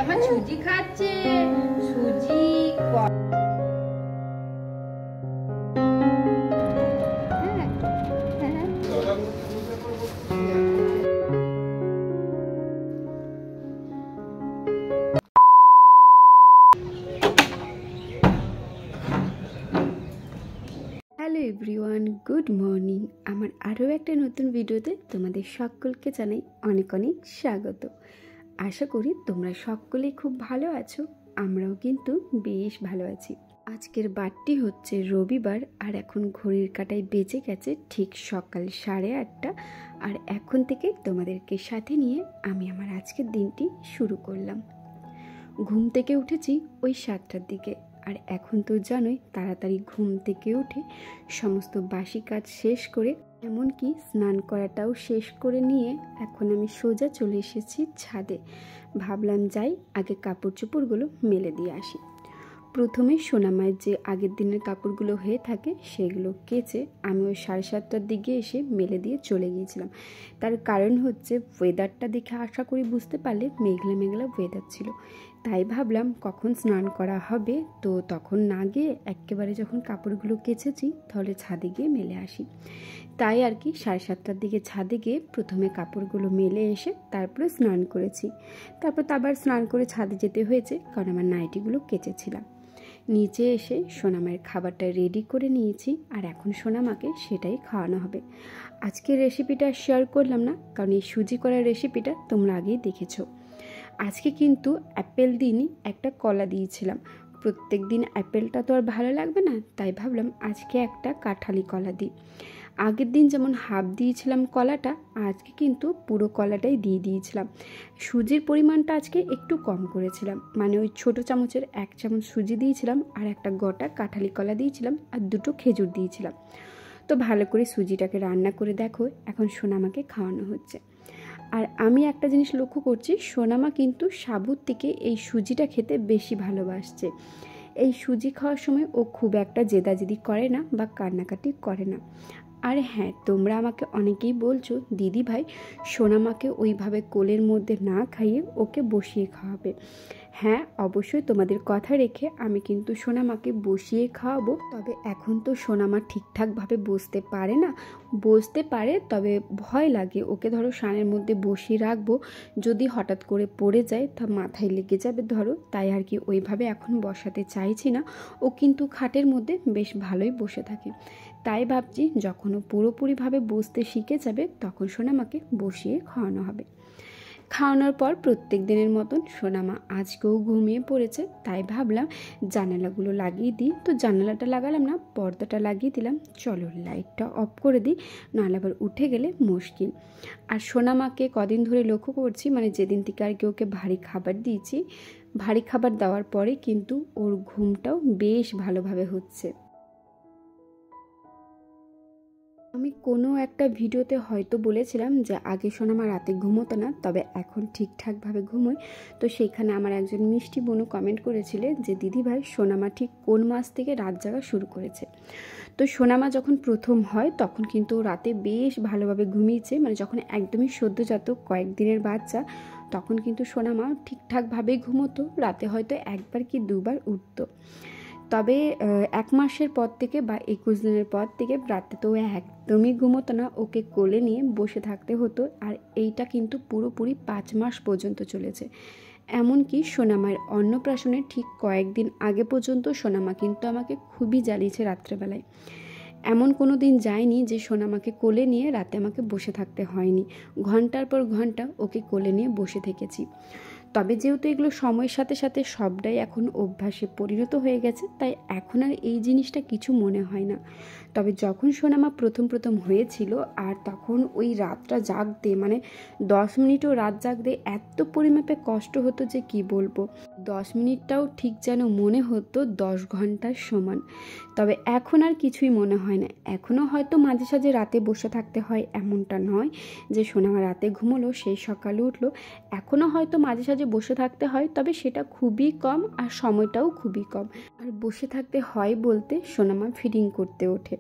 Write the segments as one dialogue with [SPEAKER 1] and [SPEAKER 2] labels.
[SPEAKER 1] আমার সুজি খাচ্ছে সুজি।
[SPEAKER 2] Hello everyone, good morning. আমার আরও একটা নতুন ভিডিওতে তোমাদের সকলকে জানাই অনেক অনেক স্বাগত। আশা করি তোমরা সকলেই খুব ভালো আছো, আমরাও কিন্তু বেশ ভালো আছি। আজকের বারটি হচ্ছে রবিবার, আর এখন ঘড়ির কাঁটায় বেজে গেছে ঠিক সকাল 8:30। আর এখন থেকে তোমাদেরকে সাথে নিয়ে আমি আমার আজকের দিনটি শুরু করলাম। ঘুম থেকে উঠেছি ওই 7টার দিকে, আর এখন তো জানোই তাড়াতাড়ি ঘুম থেকে উঠে সমস্ত বাসি কাজ শেষ করে, এমনকি স্নান করাটাও শেষ করে নিয়ে এখন আমি সোজা চলে এসেছি ছাদে। ভাবলাম যাই আগে কাপড় চোপড়গুলো মেলে দিয়ে আসি। প্রথমে সোনামায়ের যে আগের দিনের কাপড়গুলো হয়ে থাকে সেগুলো কেচে আমি ওই 7:30টার দিকে এসে মেলে দিয়ে চলে গিয়েছিলাম। তার কারণ হচ্ছে ওয়েদারটা দেখে আশা করি বুঝতে পারলে মেঘলা মেঘলা ওয়েদার ছিল, তাই ভাবলাম কখন স্নান করা হবে তো তখন না গিয়ে একেবারে যখন কাপড়গুলো কেচেছি তাহলে ছাদে গিয়ে মেলে আসি। তাই আর কি 7:30টার দিকে ছাদে গিয়ে প্রথমে কাপড়গুলো মেলে এসে তারপরে স্নান করেছি। তারপর তো আবার স্নান করে ছাদে যেতে হয়েছে কারণ আমার নাইটিগুলো কেচেছিলাম। নিচে এসে সোনামায়ের খাবারটা রেডি করে নিয়েছি, আর এখন সোনামাকে সেটাই খাওয়ানো হবে। আজকের রেসিপিটা শেয়ার করলাম না কারণ এই সুজি করার রেসিপিটা তোমরা আগেই দেখেছো। আজকে কিন্তু অ্যাপেল দিনই একটা কলা দিয়েছিলাম। প্রত্যেক দিন অ্যাপেলটা তো আর ভালো লাগবে না, তাই ভাবলাম আজকে একটা কাঁঠালি কলা দিই। আগের দিন যেমন হাফ দিয়েছিলাম কলাটা, আজকে কিন্তু পুরো কলাটাই দিয়ে দিয়েছিলাম। সুজির পরিমাণটা আজকে একটু কম করেছিলাম, মানে ওই ছোটো চামচের 1 চামচ সুজি দিয়েছিলাম, আর একটা গোটা কাঁঠালি কলা দিয়েছিলাম, আর 2টো খেজুর দিয়েছিলাম। তো ভালো করে সুজিটাকে রান্না করে দেখো এখন সোনামাকে খাওয়ানো হচ্ছে। আর আমি একটা জিনিস লক্ষ্য করছি, সোনামা কিন্তু সাবুর থেকে এই সুজিটা খেতে বেশি ভালোবাসছে। এই সুজি খাওয়ার সময় ও খুব একটা জেদাজেদি করে না বা কান্নাকাটি করে না। আর হ্যাঁ, তোমরা আমাকে অনেকেই বলছো দিদি ভাই সোনামাকে ওইভাবে কোলের মধ্যে না খাইয়ে ওকে বসিয়ে খাওয়াবে। হ্যাঁ, অবশ্যই তোমাদের কথা রেখে আমি কিন্তু সোনামাকে বসিয়ে খাওয়াবো। তবে এখন তো সোনামা ঠিকঠাকভাবে বসতে পারে না, বসতে পারে তবে ভয় লাগে। ওকে ধরো সানের মধ্যে বসিয়ে রাখবো, যদি হঠাৎ করে পড়ে যায় তা মাথায় লেগে যাবে ধরো, তাই আর কি ওইভাবে এখন বসাতে চাইছি না। ও কিন্তু খাটের মধ্যে বেশ ভালোই বসে থাকে, তাই ভাবছি যখন ও পুরোপুরিভাবে বসতে শিখে যাবে তখন সোনামাকে বসিয়ে খাওয়ানো হবে। খাওয়ানোর পর প্রত্যেক দিনের মতন সোনামা আজকেও ঘুমিয়ে পড়েছে, তাই ভাবলাম জানালাগুলো লাগিয়ে দিই। তো জানালাটা লাগালাম না, পর্দাটা লাগিয়ে দিলাম। চলো লাইটটা অফ করে দিই, নাহলে আবার উঠে গেলে মুশকিল। আর সোনামাকে কদিন ধরে লক্ষ্য করছি, মানে যেদিন থেকে আর কি ওকে ভারী খাবার দিয়েছি, ভারী খাবার দেওয়ার পরে কিন্তু ওর ঘুমটাও বেশ ভালোভাবে হচ্ছে। আমি কোনো একটা ভিডিওতে হয়তো বলেছিলাম যে আগে সোনামা রাতে ঘুমোতো না, তবে এখন ঠিকঠাকভাবে ঘুমোয়। তো সেইখানে আমার একজন মিষ্টি বোনও কমেন্ট করেছিলে যে দিদি ভাই সোনামা ঠিক কোন মাস থেকে রাত জাগা শুরু করেছে। তো সোনামা যখন প্রথম হয় তখন কিন্তু রাতে বেশ ভালোভাবে ঘুমিয়েছে, মানে যখন একদমই সদ্যজাত কয়েকদিনের বাচ্চা তখন কিন্তু সোনামা ঠিকঠাকভাবেই ঘুমোতো, রাতে হয়তো 1বার কি 2বার উঠতো। তবে 1 মাসের পর থেকে বা 21 দিনের পর থেকে রাতে তো একদমই ঘুমোতো না, ওকে কোলে নিয়ে বসে থাকতে হতো। আর এইটা কিন্তু পুরোপুরি 5 মাস পর্যন্ত চলেছে। এমনকি সোনামায়ের অন্নপ্রাশনের ঠিক কয়েকদিন আগে পর্যন্ত সোনামা কিন্তু আমাকে খুবই জ্বালিয়েছে রাত্রেবেলায়। এমন কোনো দিন যায়নি যে সোনামাকে কোলে নিয়ে রাতে আমাকে বসে থাকতে হয়নি, ঘন্টার পর ঘন্টা ওকে কোলে নিয়ে বসে থেকেছি। তবে যেহেতু এগুলো সময়ের সাথে সাথে সবটাই এখন অভ্যাসে পরিণত হয়ে গেছে, তাই এখন আর এই জিনিসটা কিছু মনে হয় না। তবে যখন সোনামা প্রথম হয়েছিল আর তখন ওই রাতটা জাগতে, মানে 10 মিনিটও রাত জাগতে এত পরিমাপে কষ্ট হতো যে কি বলবো। 10 মিনিটটাও ঠিক যেন মনে হতো 10 ঘন্টার সমান। তবে এখন আর কিছুই মনে হয় না। এখনও হয়তো মাঝে সাঝে রাতে বসে থাকতে হয়, এমনটা নয় যে সোনামা রাতে ঘুমোলো সেই সকালে উঠলো। এখনও হয়তো মাঝে সাঝে কাজে বসে থাকতে হয়, তবে সেটা খুবই কম আর সময়টাও খুবই কম। আর বসে থাকতে হয় বলতে সোনামা ফিডিং করতে ওঠে।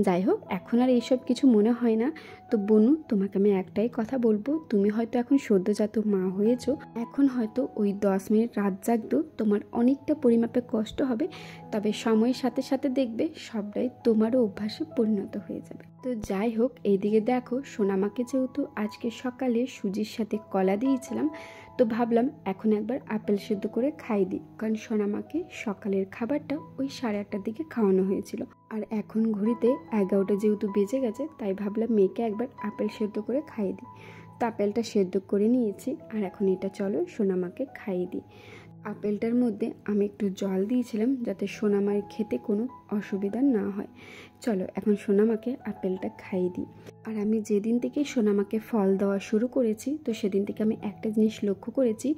[SPEAKER 2] যাই হোক, এখন আর এইসব কিছু মনে হয় না। তো বনু, তোমাকে আমি একটাই কথা বলবো, তুমি হয়তো এখন সদ্যজাত মা হয়েছো, এখন হয়তো ওই 10 মিনিট রাত জাগতেও তোমার অনেকটা পরিমাপে কষ্ট হবে, তবে সময়ের সাথে সাথে দেখবে সবটাই তোমারও অভ্যাসে পরিণত হয়ে যাবে। তো যাই হোক, এইদিকে দেখো সোনামাকে যেহেতু আজকে সকালে সুজির সাথে কলা দিয়েছিলাম, তো ভাবলাম এখন একবার আপেল সেদ্ধ করে খাই দিই, কারণ সোনামাকে সকালের খাবারটা ওই 8:30টার দিকে খাওয়ানো হয়েছিল। আর এখন ঘড়িতে 11টা যেহেতু বেজে গেছে, তাই ভাবলাম মেয়েকে একবার আপেল সেদ্ধ করে খাইয়ে দিই। তো আপেলটা সেদ্ধ করে নিয়েছি, আর এখন এটা চলো সোনামাকে খাইয়ে দিই। আপেলটার মধ্যে আমি একটু জল দিয়েছিলাম যাতে সোনামার খেতে কোনো অসুবিধা না হয়। চলো এখন সোনামাকে আপেলটা খাইয়ে দিই। আর আমি যেদিন থেকে সোনামাকে ফল দেওয়া শুরু করেছি, তো সেদিন থেকে আমি একটা জিনিস লক্ষ্য করেছি,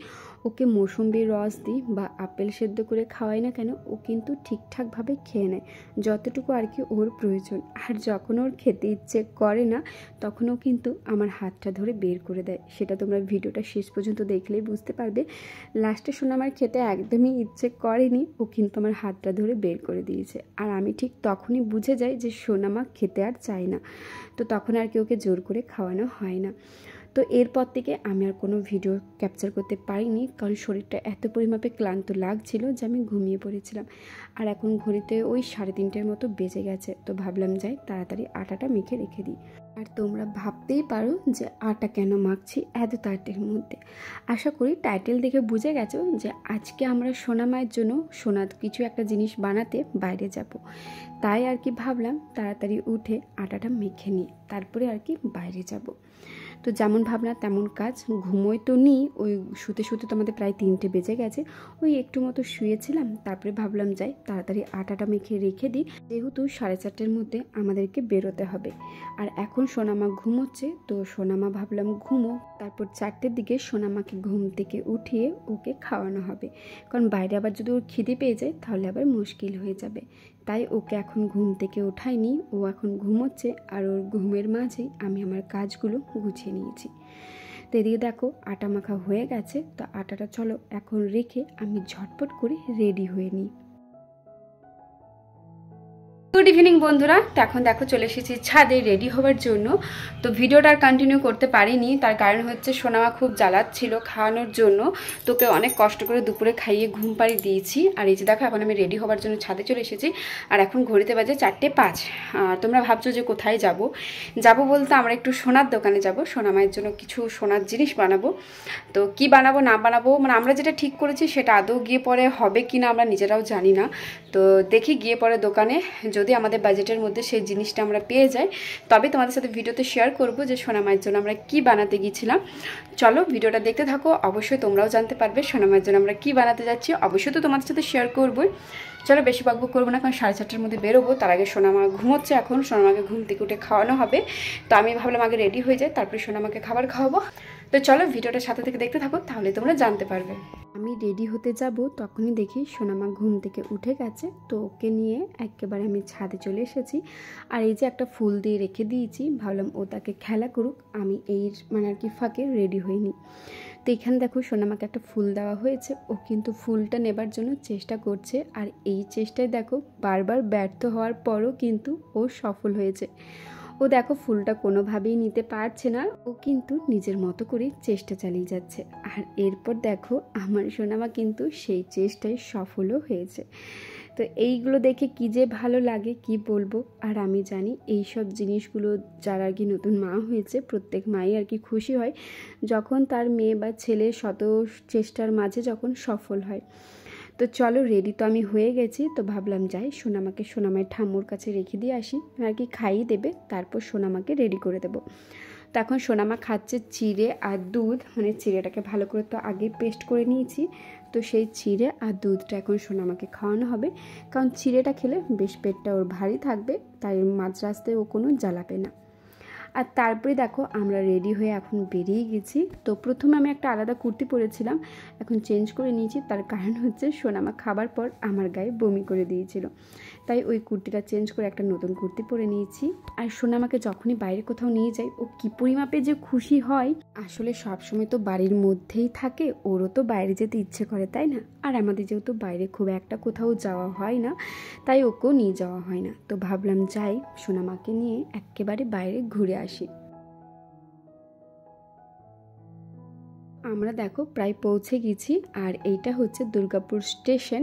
[SPEAKER 2] ওকে মৌসুম্বির রস দিই বা আপেল সেদ্ধ করে খাওয়াই না কেন, ও কিন্তু ঠিকঠাকভাবে খেয়ে নেয় যতটুকু আর কি ওর প্রয়োজন। আর যখন ওর খেতে ইচ্ছে করে না, তখনও কিন্তু আমার হাতটা ধরে বের করে দেয়। সেটা তোমরা ভিডিওটা শেষ পর্যন্ত দেখলেই বুঝতে পারবে। লাস্টে সোনামার খেতে একদমই ইচ্ছে করেনি, ও কিন্তু আমার হাতটা ধরে বের করে দিয়েছে। আর আমি ঠিক তখনই বুঝে যাই যে সোনামা খেতে আর চায় না, তো তখন আর কি ওকে জোর করে খাওয়ানো হয় না। তো এরপর থেকে আমি আর কোনো ভিডিও ক্যাপচার করতে পারিনি, কারণ শরীরটা এত পরিমাপে ক্লান্ত লাগছিল যে আমি ঘুমিয়ে পড়েছিলাম। আর এখন ঘড়িতে ওই 3:30টার মতো বেজে গেছে, তো ভাবলাম যাই তাড়াতাড়ি আটাটা মেখে রেখে দিই। আর তোমরা ভাবতেই পারো যে আটা কেন মাখছি এত তাড়াতাড়ির মধ্যে। আশা করি টাইটেল দেখে বুঝে গেছো যে আজকে আমরা সোনামায়ের জন্য সোনার কিছু একটা জিনিস বানাতে বাইরে যাব। তাই আর কি ভাবলাম তাড়াতাড়ি উঠে আটাটা মেখে নিই, তারপরে আর কি বাইরে যাব। তো যেমন ভাবনা তেমন কাজ, ঘুমোই তো নিই, ওই শুতে শুতে তো আমাদের প্রায় 3টে বেজে গেছে। ওই একটু মতো শুয়েছিলাম, তারপরে ভাবলাম যাই তাড়াতাড়ি আটাটা মেখে রেখে দিই, যেহেতু 4:30টার মধ্যে আমাদেরকে বেরোতে হবে। আর এখন সোনামা ঘুমোচ্ছে, তো সোনামা ভাবলাম ঘুমো, তারপর 4টের দিকে সোনামাকে ঘুম থেকে উঠিয়ে ওকে খাওয়ানো হবে, কারণ বাইরে আবার যদি ওর খিদে পেয়ে যায় তাহলে আবার মুশকিল হয়ে যাবে। তাই ওকে এখন ঘুম থেকে ওঠাইনি, ও এখন ঘুমোচ্ছে, আর ওর ঘুমের মাঝেই আমি আমার কাজগুলো গুছিয়ে নিয়েছি। তো এদিকে দেখো আটা মাখা হয়ে গেছে, তো আটাটা চলো এখন রেখে আমি ঝটপট করে রেডি হয়ে নিই। গুড ইভিনিং বন্ধুরা, তো এখন দেখো চলে এসেছি ছাদে রেডি হওয়ার জন্য। তো ভিডিওটা আর কন্টিনিউ করতে পারিনি, তার কারণ হচ্ছে সোনামা খুব জ্বালাচ্ছিল খাওয়ানোর জন্য, তোকে অনেক কষ্ট করে দুপুরে খাইয়ে ঘুম পাড়ি দিয়েছি। আর এই যে দেখো এখন আমি রেডি হওয়ার জন্য ছাদে চলে এসেছি, আর এখন ঘড়িতে বাজে 4:05। আর তোমরা ভাবছো যে কোথায় যাব বলতে আমরা একটু সোনার দোকানে যাব, সোনামায়ের জন্য কিছু সোনার জিনিস বানাবো। তো কি বানাবো না বানাবো মানে আমরা যেটা ঠিক করেছি সেটা আদৌ গিয়ে পরে হবে কি না আমরা নিজেরাও জানি না। তো দেখি গিয়ে পরে দোকানে যদি আমাদের বাজেটের মধ্যে সেই জিনিসটা আমরা পেয়ে যাই, তবে তোমাদের সাথে ভিডিওতে শেয়ার করব যে সোনামায়ের জন্য আমরা কি বানাতে গিয়েছিলাম। চলো ভিডিওটা দেখতে থাকো, অবশ্যই তোমরাও জানতে পারবে সোনামায়ের জন্য আমরা কি বানাতে যাচ্ছি। অবশ্যই তো তোমাদের সাথে শেয়ার করবোই। চলো বেশি বকবক করবো না, কারণ 4:30টার মধ্যে বেরোবো। তার আগে সোনামা ঘুমোচ্ছে, এখন সোনামাকে ঘুম থেকে উঠে খাওয়ানো হবে। তো আমি ভাবলাম আগে রেডি হয়ে যায়, তারপরে সোনামাকে খাবার খাওয়াবো। তো চলো ভিডিওটা সাথে থেকে দেখতে থাকো, তাহলে তোমরা জানতে পারবে। আমি রেডি হতে যাব, তখনই দেখি সোনামা ঘুম থেকে উঠে গেছে। তো ওকে নিয়ে একেবারে আমি ছাদে চলে এসেছি। আর এই যে একটা ফুল দিয়ে রেখে দিয়েছি, ভাবলাম ও তাকে খেলা করুক, আমি এই মানে আর কি ফাঁকে রেডি হইনি। তো এখানে দেখো সোনামাকে একটা ফুল দেওয়া হয়েছে, ও কিন্তু ফুলটা নেবার জন্য চেষ্টা করছে। আর এই চেষ্টায় দেখো বারবার ব্যর্থ হওয়ার পরও কিন্তু ও সফল হয়েছে। ও দেখো ফুলটা কোনোভাবেই নিতে পারছে না, ও কিন্তু নিজের মতো করে চেষ্টা চালিয়ে যাচ্ছে। আর এরপর দেখো আমার সোনামা কিন্তু সেই চেষ্টায় সফলও হয়েছে। তো এইগুলো দেখে কি যে ভালো লাগে কি বলবো। আর আমি জানি এই সব জিনিসগুলো যারা আর কি নতুন মা হয়েছে, প্রত্যেক মাই আর কি খুশি হয় যখন তার মেয়ে বা ছেলে শত চেষ্টার মাঝে যখন সফল হয়। তো চলো রেডি তো আমি হয়ে গেছি, তো ভাবলাম যাই সোনামাকে সোনামায়ের ঠাম্মুর কাছে রেখে দিয়ে আসি, আর কি খাইয়ে দেবে, তারপর সোনামাকে রেডি করে দেবো। তো এখন সোনামা খাচ্ছে চিড়ে আর দুধ, মানে চিড়েটাকে ভালো করে তো আগে পেস্ট করে নিয়েছি, তো সেই চিড়ে আর দুধটা এখন সোনামাকে খাওয়ানো হবে, কারণ চিড়েটা খেলে বেশ পেটটা ওর ভারী থাকবে, তাই মাঝ রাস্তায় ও কোনো জ্বালাবে না। আর তারপরে দেখো আমরা রেডি হয়ে এখন বেরিয়ে গেছি। তো প্রথমে আমি একটা আলাদা কুর্তি পরেছিলাম, এখন চেঞ্জ করে নিয়েছি। তার কারণ হচ্ছে সোনামা খাবার পর আমার গায়ে বমি করে দিয়েছিল, তাই ওই কুর্তিটা চেঞ্জ করে একটা নতুন কুর্তি পরে নিয়েছি। আর সোনামাকে যখনই বাইরে কোথাও নিয়ে যাই ও কী পরিমাপে যে খুশি হয়। আসলে সবসময় তো বাড়ির মধ্যেই থাকে, ওরও তো বাইরে যেতে ইচ্ছে করে, তাই না? আর আমাদের যেহেতু বাইরে খুব একটা কোথাও যাওয়া হয় না, তাই ওকেও নিয়ে যাওয়া হয় না। তো ভাবলাম যাই সোনামাকে নিয়ে একেবারে বাইরে ঘুরে আসি। আমরা দেখো প্রায় পৌঁছে গেছি, আর এইটা হচ্ছে দুর্গাপুর স্টেশন।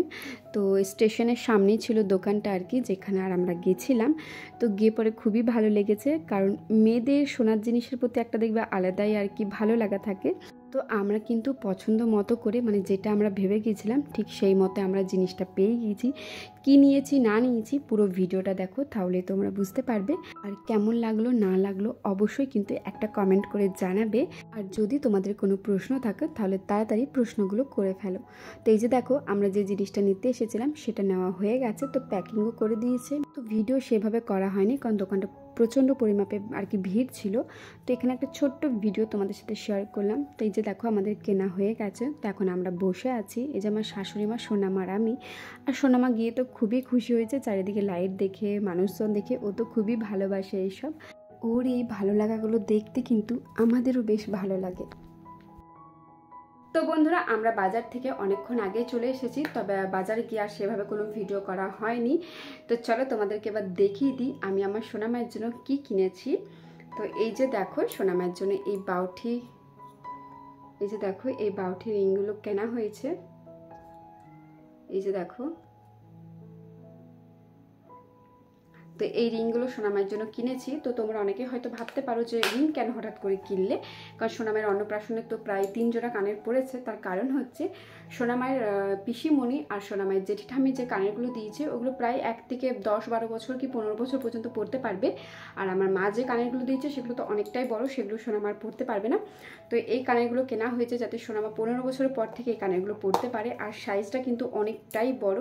[SPEAKER 2] তো স্টেশনের সামনেই ছিল দোকানটা আর কি, যেখানে আর আমরা গেছিলাম। তো গিয়ে পরে খুবই ভালো লেগেছে, কারণ মেয়েদের সোনার জিনিসের প্রতি একটা দেখবে আলাদাই আর কি ভালো লাগা থাকে। তো আমরা কিন্তু পছন্দ মতো করে, মানে যেটা আমরা ভেবে গিয়েছিলাম ঠিক সেই মতো আমরা জিনিসটা পেয়ে গিয়েছি। কি নিয়েছি না নিয়েছি পুরো ভিডিওটা দেখো, তাহলে তোমরা বুঝতে পারবে। আর কেমন লাগলো না লাগলো অবশ্যই কিন্তু একটা কমেন্ট করে জানাবে। আর যদি তোমাদের কোনো প্রশ্ন থাকে তাহলে তাড়াতাড়ি প্রশ্নগুলো করে ফেলো। তো এই যে দেখো আমরা যে জিনিসটা নিতে এসেছিলাম সেটা নেওয়া হয়ে গেছে, তো প্যাকিংও করে দিয়েছে। তো ভিডিও সেভাবে করা হয়নি, কারণ দোকানটা প্রচণ্ড পরিমাপে আর কি ভিড় ছিল। তো এখানে একটা ছোট্ট ভিডিও তোমাদের সাথে শেয়ার করলাম। তো এই যে দেখো আমাদের কেনা হয়ে গেছে, তো এখন আমরা বসে আছি। এই যে আমার শাশুড়ি মা, সোনামা আর আমি। আর সোনামা গিয়ে তো খুবই খুশি হয়েছে, চারিদিকে লাইট দেখে মানুষজন দেখে। ও তো খুবই ভালোবাসে এইসব। ওর এই ভালো লাগাগুলো দেখতে কিন্তু আমাদেরও বেশ ভালো লাগে। তো বন্ধুরা আমরা বাজার থেকে অনেকক্ষণ আগে চলে এসেছি, তবে বাজারে গিয়ে আর সেভাবে কোনো ভিডিও করা হয়নি। তো চলো তোমাদেরকে এবার দেখিয়ে দিই আমি আমার সোনামায়ের জন্য কি কিনেছি। তো এই যে দেখো সোনামায়ের জন্য এই বাউঠি, এই যে দেখো এই বাউঠি রিংগুলো কেনা হয়েছে। এই যে দেখো, তো এই রিংগুলো সোনামায়ের জন্য কিনেছি। তো তোমরা অনেকে হয়তো ভাবতে পারো যে রিং কেন হঠাৎ করে কিনলে, কারণ সোনামায়ের অন্নপ্রাশনে তো প্রায় 3 জোড়া কানের পড়েছে। তার কারণ হচ্ছে সোনামায়ের পিসিমণি আর সোনামায়ের জেঠি ঠাম্মি যে কানেরগুলো দিয়েছে ওগুলো প্রায় 1 থেকে 10-12 বছর কি 15 বছর পর্যন্ত পড়তে পারবে। আর আমার মা যে কানেরগুলো দিয়েছে সেগুলো তো অনেকটাই বড়, সেগুলো সোনামার পড়তে পারবে না। তো এই কানেরগুলো কেনা হয়েছে যাতে সোনামা 15 বছরের পর থেকে এই কানেরগুলো পড়তে পারে। আর সাইজটা কিন্তু অনেকটাই বড়,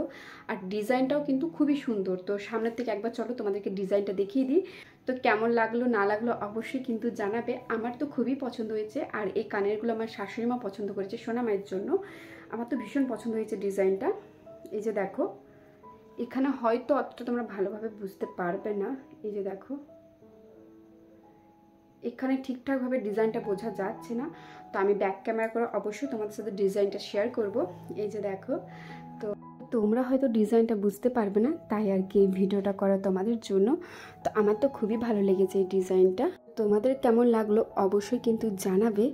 [SPEAKER 2] আর ডিজাইনটাও কিন্তু খুবই সুন্দর। তো সামনের থেকে একবার চলো তোমাদেরকে ডিজাইনটা দেখিয়ে দিই। তো কেমন লাগলো না লাগলো অবশ্যই কিন্তু জানাবে। আমার তো খুবই পছন্দ হয়েছে, আর এই কানেরগুলো আমার শাশুড়ি মা পছন্দ করেছে সোনামায়ের জন্য। আমার তো ভীষণ পছন্দ হয়েছে ডিজাইনটা। এই যে দেখো, এখানে হয়তো অতটা তোমরা ভালোভাবে বুঝতে পারবে না। এই যে দেখো এখানে ঠিকঠাকভাবে ডিজাইনটা বোঝা যাচ্ছে না, তো আমি ব্যাক ক্যামেরা করে অবশ্যই তোমাদের সাথে ডিজাইনটা শেয়ার করব। এই যে দেখো, তো তোমরা হয়তো ডিজাইনটা বুঝতে পারবে না, তাই আর কি এই ভিডিওটা করা তোমাদের জন্য। তো আমার তো খুবই ভালো লেগেছে এই ডিজাইনটা। তোমাদের কেমন লাগলো অবশ্যই কিন্তু জানাবে।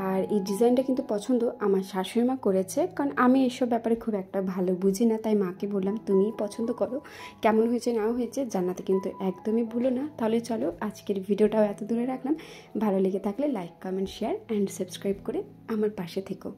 [SPEAKER 2] আর এই ডিজাইনটা কিন্তু পছন্দ আমার শাশুড়ি মা করেছে, কারণ আমি এসব ব্যাপারে খুব একটা ভালো বুঝি না, তাই মাকে বললাম তুমিই পছন্দ করো, কেমন হয়েছে না হয়েছে জানাতে কিন্তু একদমই ভুলো না। তাহলে চলো আজকের ভিডিওটাও এত দূরে রাখলাম। ভালো লেগে থাকলে like, comment, share and subscribe করে আমার পাশে থেকো।